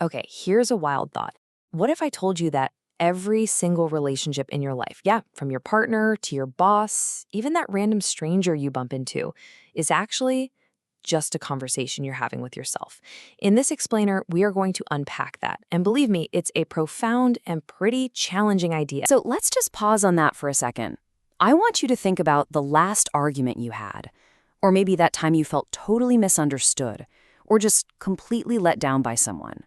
Okay, here's a wild thought. What if I told you that every single relationship in your life, yeah, from your partner to your boss, even that random stranger you bump into, is actually just a conversation you're having with yourself? In this explainer, we are going to unpack that. And believe me, it's a profound and pretty challenging idea. So let's just pause on that for a second. I want you to think about the last argument you had, or maybe that time you felt totally misunderstood, or just completely let down by someone.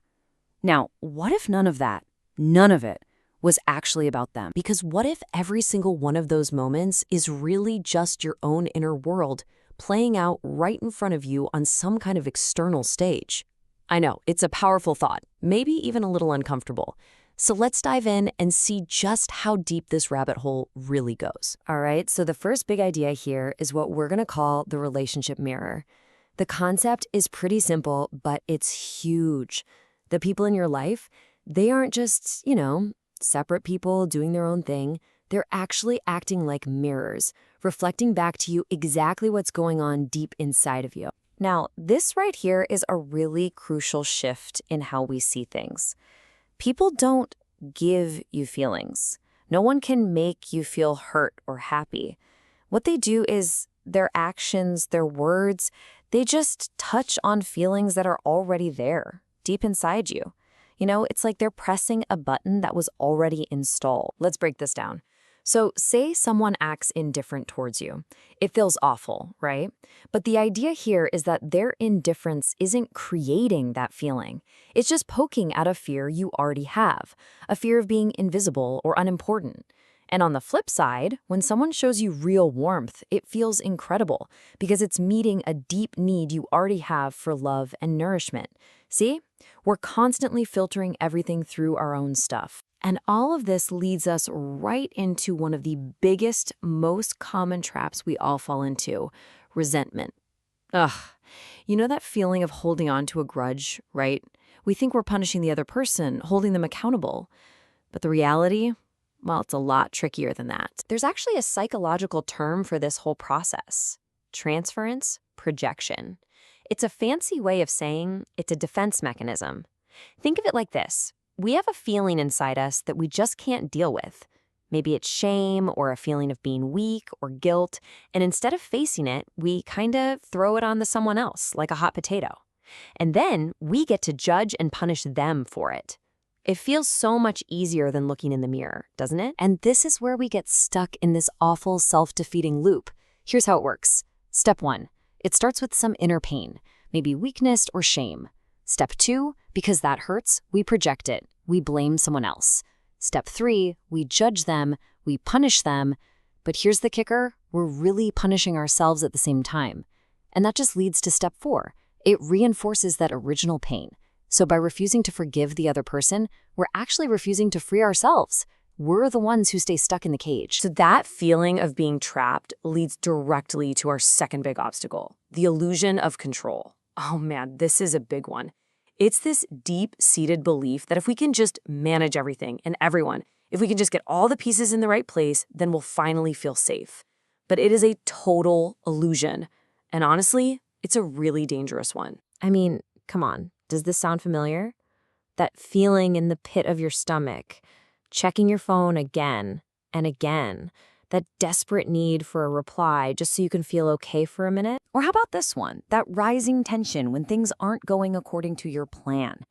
Now, what if none of it, was actually about them? Because what if every single one of those moments is really just your own inner world playing out right in front of you on some kind of external stage? I know, it's a powerful thought, maybe even a little uncomfortable. So let's dive in and see just how deep this rabbit hole really goes. All right, so the first big idea here is what we're going to call the relationship mirror. The concept is pretty simple, but it's huge. The people in your life, they aren't just, separate people doing their own thing. They're actually acting like mirrors, reflecting back to you exactly what's going on deep inside of you. Now, this right here is a really crucial shift in how we see things. People don't give you feelings. No one can make you feel hurt or happy. What they do is their actions, their words, they just touch on feelings that are already there, deep inside you. It's like they're pressing a button that was already installed. Let's break this down. So say someone acts indifferent towards you. It feels awful, right? But the idea here is that their indifference isn't creating that feeling. It's just poking at a fear you already have, a fear of being invisible or unimportant. And on the flip side, when someone shows you real warmth, it feels incredible because it's meeting a deep need you already have for love and nourishment. See? We're constantly filtering everything through our own stuff. And all of this leads us right into one of the biggest, most common traps we all fall into: resentment. Ugh. You know that feeling of holding on to a grudge, right? We think we're punishing the other person, holding them accountable. But the reality, well, it's a lot trickier than that. There's actually a psychological term for this whole process: transference projection. It's a fancy way of saying it's a defense mechanism. Think of it like this. We have a feeling inside us that we just can't deal with. Maybe it's shame or a feeling of being weak or guilt, and instead of facing it, we kind of throw it on to someone else like a hot potato. And then we get to judge and punish them for it. It feels so much easier than looking in the mirror, doesn't it? And this is where we get stuck in this awful self-defeating loop. Here's how it works. Step 1. It starts with some inner pain, maybe weakness or shame. Step 2, because that hurts, we project it. We blame someone else. Step 3, we judge them, we punish them. But here's the kicker: we're really punishing ourselves at the same time. And that just leads to step 4. It reinforces that original pain. So by refusing to forgive the other person, we're actually refusing to free ourselves. We're the ones who stay stuck in the cage. So that feeling of being trapped leads directly to our second big obstacle: the illusion of control. Oh man, this is a big one. It's this deep-seated belief that if we can just manage everything and everyone, if we can just get all the pieces in the right place, then we'll finally feel safe. But it is a total illusion. And honestly, it's a really dangerous one. I mean, come on, does this sound familiar? That feeling in the pit of your stomach, checking your phone again and again, that desperate need for a reply just so you can feel okay for a minute? Or how about this one, that rising tension when things aren't going according to your plan?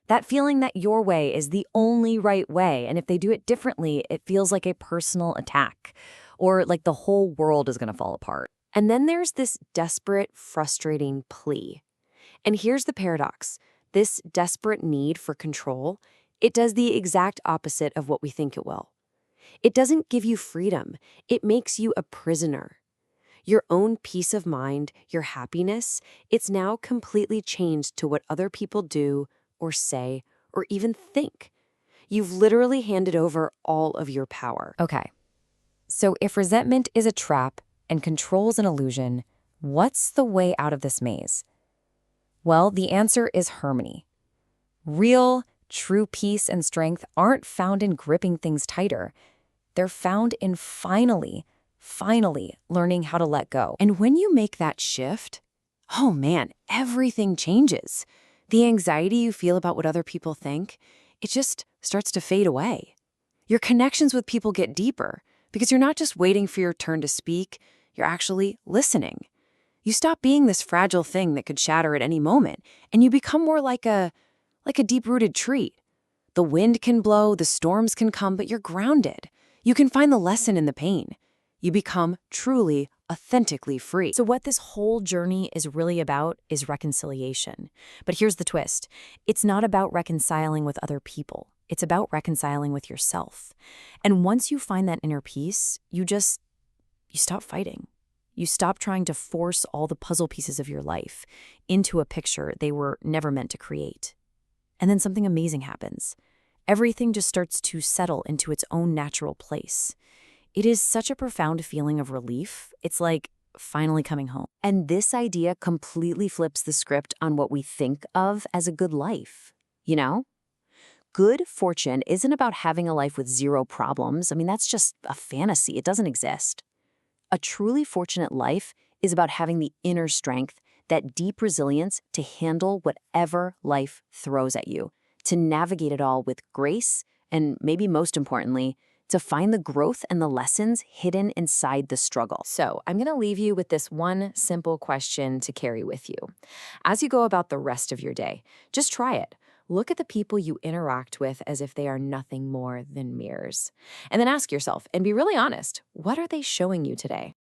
That feeling that your way is the only right way, and if they do it differently, it feels like a personal attack, or like the whole world is going to fall apart. And then there's this desperate, frustrating plea. And here's the paradox. This desperate need for control, it does the exact opposite of what we think it will. It doesn't give you freedom. It makes you a prisoner. Your own peace of mind, your happiness, it's now completely changed to what other people do or say or even think. You've literally handed over all of your power. Okay, so if resentment is a trap and control's an illusion, what's the way out of this maze? Well, the answer is harmony. Real, true peace and strength aren't found in gripping things tighter. They're found in finally learning how to let go. And when you make that shift, oh man, everything changes. The anxiety you feel about what other people think, it just starts to fade away. Your connections with people get deeper because you're not just waiting for your turn to speak, you're actually listening. You stop being this fragile thing that could shatter at any moment, and you become more like a deep-rooted tree. The wind can blow, the storms can come, but you're grounded. You can find the lesson in the pain. You become truly, authentically free. So what this whole journey is really about is reconciliation. But here's the twist. It's not about reconciling with other people. It's about reconciling with yourself. And once you find that inner peace, you stop fighting. You stop trying to force all the puzzle pieces of your life into a picture they were never meant to create. And then something amazing happens. Everything just starts to settle into its own natural place. It is such a profound feeling of relief. It's like finally coming home. And this idea completely flips the script on what we think of as a good life. You know? Good fortune isn't about having a life with zero problems. I mean, that's just a fantasy. It doesn't exist. A truly fortunate life is about having the inner strength, that deep resilience to handle whatever life throws at you, to navigate it all with grace, and maybe most importantly, to find the growth and the lessons hidden inside the struggle. So I'm going to leave you with this one simple question to carry with you. As you go about the rest of your day, just try it. Look at the people you interact with as if they are nothing more than mirrors. And then ask yourself, and be really honest, what are they showing you today?